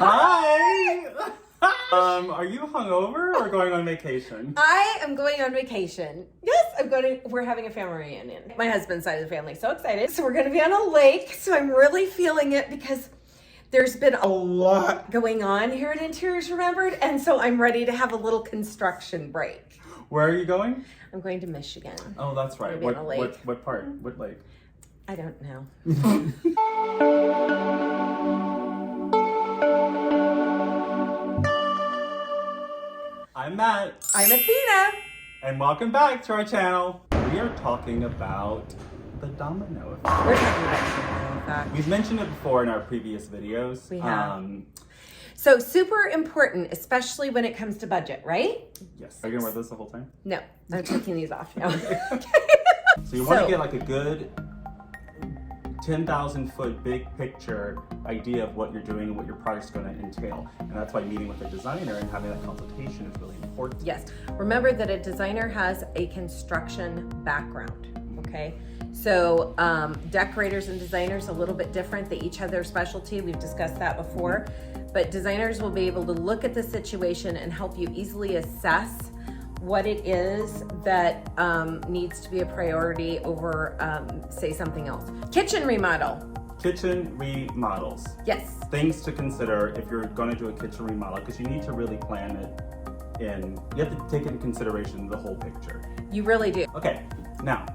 Hi! Are you hungover or going on vacation? I am going on vacation. Yes, we're having a family reunion. My husband's side of the family, so excited. So we're gonna be on a lake, so I'm really feeling it because there's been a lot going on here at Interiors Remembered, and so I'm ready to have a little construction break. Where are you going? I'm going to Michigan. Oh, that's right. What part? What lake? I don't know. I'm Matt. I'm Athena. And welcome back to our channel. We are talking about the domino effect. We're talking about domino effect. We've mentioned it before in our previous videos. We have. So super important, especially when it comes to budget, right? Yes. Are you gonna wear this the whole time? No, I'm taking these off now. So you want to get like a good 10,000 foot big picture idea of what you're doing and what your project's going to entail. And that's why meeting with a designer and having that consultation is really important. Yes. Remember that a designer has a construction background, okay? So decorators and designers a little bit different. They each have their specialty. We've discussed that before. But designers will be able to look at the situation and help you easily assess what it is that needs to be a priority over, say, something else. Kitchen remodel. Kitchen remodels. Yes. Things to consider if you're going to do a kitchen remodel, because you need to really plan it in, you have to take into consideration the whole picture. You really do. Okay, now,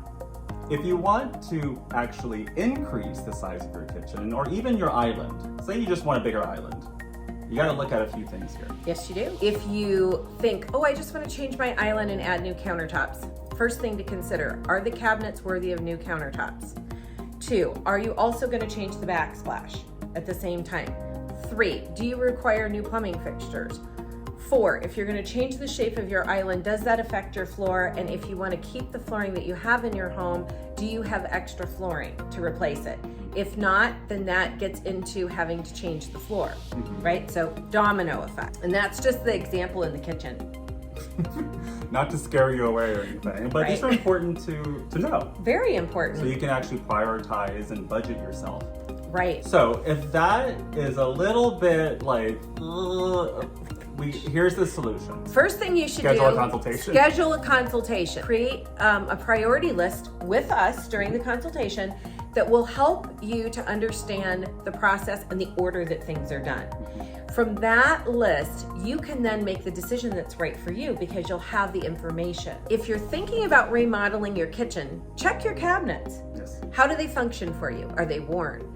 if you want to actually increase the size of your kitchen or even your island, say you just want a bigger island, you got to look at a few things here. Yes, you do. If you think, oh, I just want to change my island and add new countertops, first thing to consider, are the cabinets worthy of new countertops? 2, are you also going to change the backsplash at the same time? 3, do you require new plumbing fixtures? 4, if you're going to change the shape of your island, does that affect your floor? And if you want to keep the flooring that you have in your home, do you have extra flooring to replace it? If not, then that gets into having to change the floor, right? So domino effect. And that's just the example in the kitchen. Not to scare you away or anything, but these are important to know. Very important. So you can actually prioritize and budget yourself. Right. So if that is a little bit like, here's the solution. First thing you should schedule a consultation. Schedule a consultation. Create a priority list with us during the consultation that will help you to understand the process and the order that things are done. From that list, you can then make the decision that's right for you because you'll have the information. If you're thinking about remodeling your kitchen, check your cabinets. Yes. How do they function for you? Are they worn?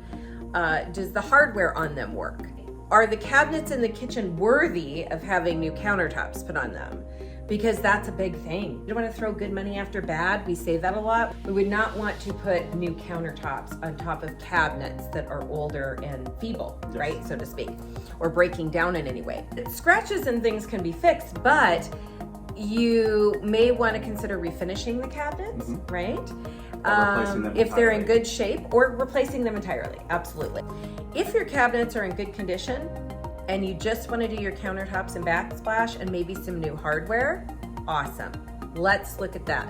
Does the hardware on them work? Are the cabinets in the kitchen worthy of having new countertops put on them? Because that's a big thing. You don't want to throw good money after bad. We say that a lot. We would not want to put new countertops on top of cabinets that are older and feeble, yes, right, so to speak, or breaking down in any way. Scratches and things can be fixed, but you may want to consider refinishing the cabinets, right? If they're in good shape, or replacing them entirely, absolutely. If your cabinets are in good condition, and you just want to do your countertops and backsplash and maybe some new hardware, awesome. Let's look at that.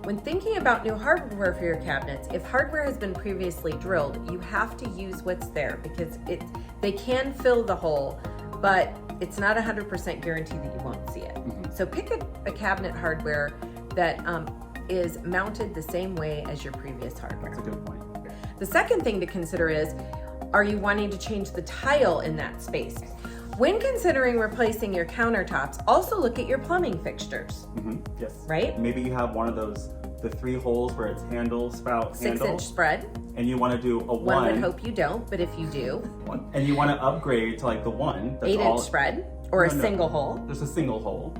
When thinking about new hardware for your cabinets, if hardware has been previously drilled, you have to use what's there because they can fill the hole, but it's not 100% guarantee that you won't see it. So pick a cabinet hardware that is mounted the same way as your previous hardware. That's a good point. The second thing to consider is, are you wanting to change the tile in that space? When considering replacing your countertops, also look at your plumbing fixtures. Yes. Right? Maybe you have one of those, the 3 holes where it's handle, spout, 6-inch spread. And you want to do a 1. One would hope you don't, but if you do. 1. And you want to upgrade to like the 1. That's 8-inch spread, or single hole. Just a single hole.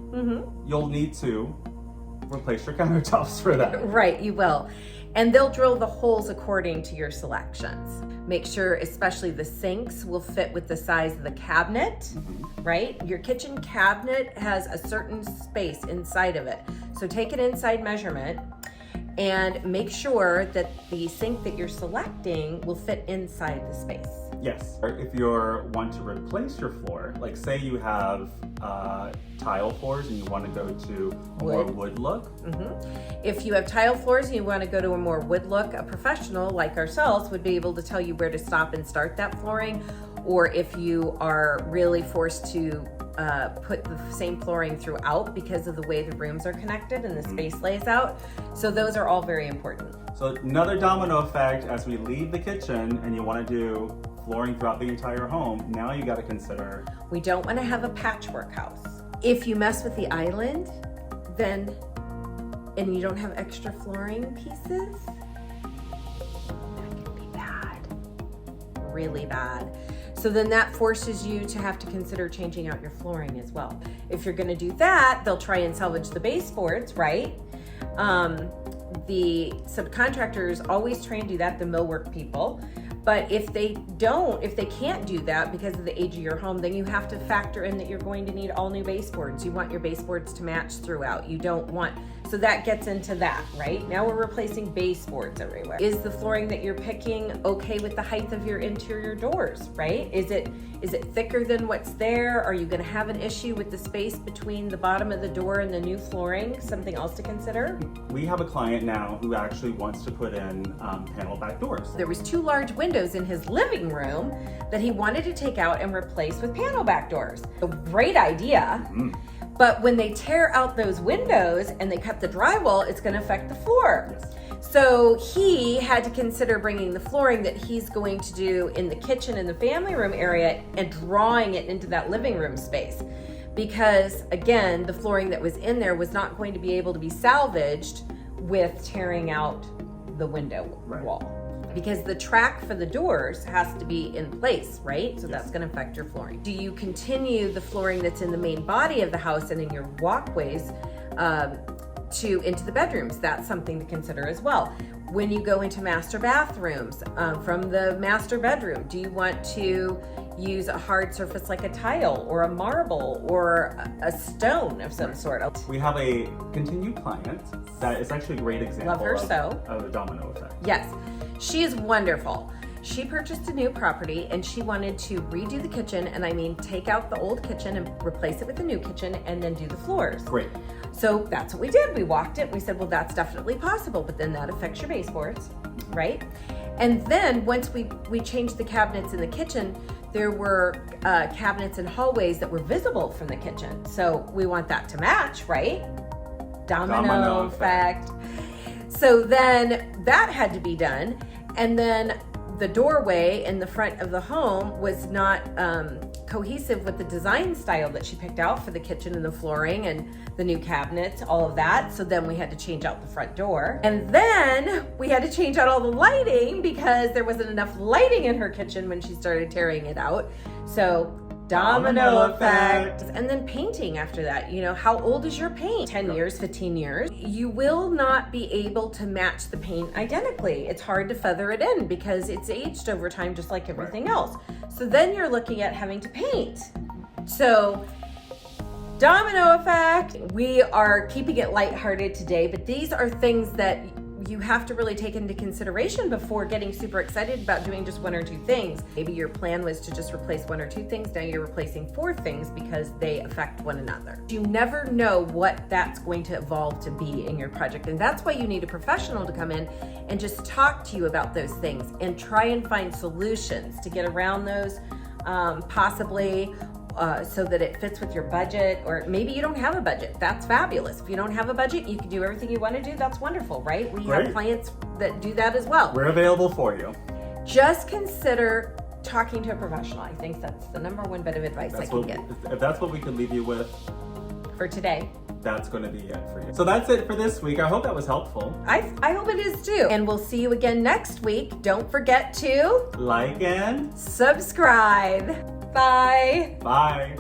You'll need to replace your countertops for that. Right, you will. And they'll drill the holes according to your selections. Make sure, especially the sinks, will fit with the size of the cabinet, right? Your kitchen cabinet has a certain space inside of it. So take an inside measurement and make sure that the sink that you're selecting will fit inside the space. Yes. If you want to replace your floor, like say you have tile floors and you want to go to a more wood look. If you have tile floors and you want to go to a more wood look, a professional like ourselves would be able to tell you where to stop and start that flooring. or if you are really forced to put the same flooring throughout because of the way the rooms are connected and the space lays out. So those are all very important. So another domino effect, as we leave the kitchen and you want to do flooring throughout the entire home, now you got to consider, we don't want to have a patchwork house. If you mess with the island, then, and you don't have extra flooring pieces, that can be bad, really bad. So then that forces you to have to consider changing out your flooring as well. If you're gonna do that, they'll try and salvage the baseboards, right? The subcontractors always try and do that, the millwork people. But if they can't do that because of the age of your home, then you have to factor in that you're going to need all new baseboards. You want your baseboards to match throughout. You don't want, so that gets into that, right? Now we're replacing baseboards everywhere. Is the flooring that you're picking okay with the height of your interior doors, right? Is it thicker than what's there? Are you gonna have an issue with the space between the bottom of the door and the new flooring? Something else to consider? we have a client now who actually wants to put in panel back doors. There was 2 large windows in his living room that he wanted to take out and replace with panel back doors. A great idea. Mm-hmm. But when they tear out those windows and they cut the drywall, it's going to affect the floor. Yes. So he had to consider bringing the flooring that he's going to do in the kitchen and the family room area and drawing it into that living room space. Because again, the flooring that was in there was not going to be able to be salvaged with tearing out the window wall. Because the track for the doors has to be in place, right? So that's going to affect your flooring. Do you continue the flooring that's in the main body of the house and in your walkways into the bedrooms? That's something to consider as well. When you go into master bathrooms, from the master bedroom, do you want to use a hard surface like a tile or a marble or a stone of some sort? We have a continued client that is actually a great example Love her of the domino effect. Yes, she is wonderful. She purchased a new property and she wanted to redo the kitchen, and I mean take out the old kitchen and replace it with a new kitchen and then do the floors. Great. So that's what we did. We walked it. We said, well, that's definitely possible, but then that affects your baseboards, right? And then once we changed the cabinets in the kitchen, there were cabinets and hallways that were visible from the kitchen. So we want that to match, right? Domino effect. So then that had to be done. And then the doorway in the front of the home was not cohesive with the design style that she picked out for the kitchen and the flooring and the new cabinets, all of that. So then we had to change out the front door. And then we had to change out all the lighting because there wasn't enough lighting in her kitchen when she started tearing it out. So domino effect. And then painting after that. You know, how old is your paint? 10 years, 15 years. You will not be able to match the paint identically. It's hard to feather it in because it's aged over time just like everything else. So then you're looking at having to paint. So domino effect. We are keeping it lighthearted today, but these are things that you have to really take into consideration before getting super excited about doing just 1 or 2 things. Maybe your plan was to just replace 1 or 2 things. Now you're replacing 4 things because they affect one another. You never know what that's going to evolve to be in your project. And that's why you need a professional to come in and just talk to you about those things and try and find solutions to get around those, possibly so that it fits with your budget. Or maybe you don't have a budget. That's fabulous. If you don't have a budget, you can do everything you want to do. That's wonderful, right? We have clients that do that as well. We're available for you. Just consider talking to a professional. I think that's the number 1 bit of advice I can get. If that's what we could leave you with for today, that's going to be it for you. So that's it for this week. I hope that was helpful. I hope it is too. And we'll see you again next week. Don't forget to like and subscribe. Bye. Bye.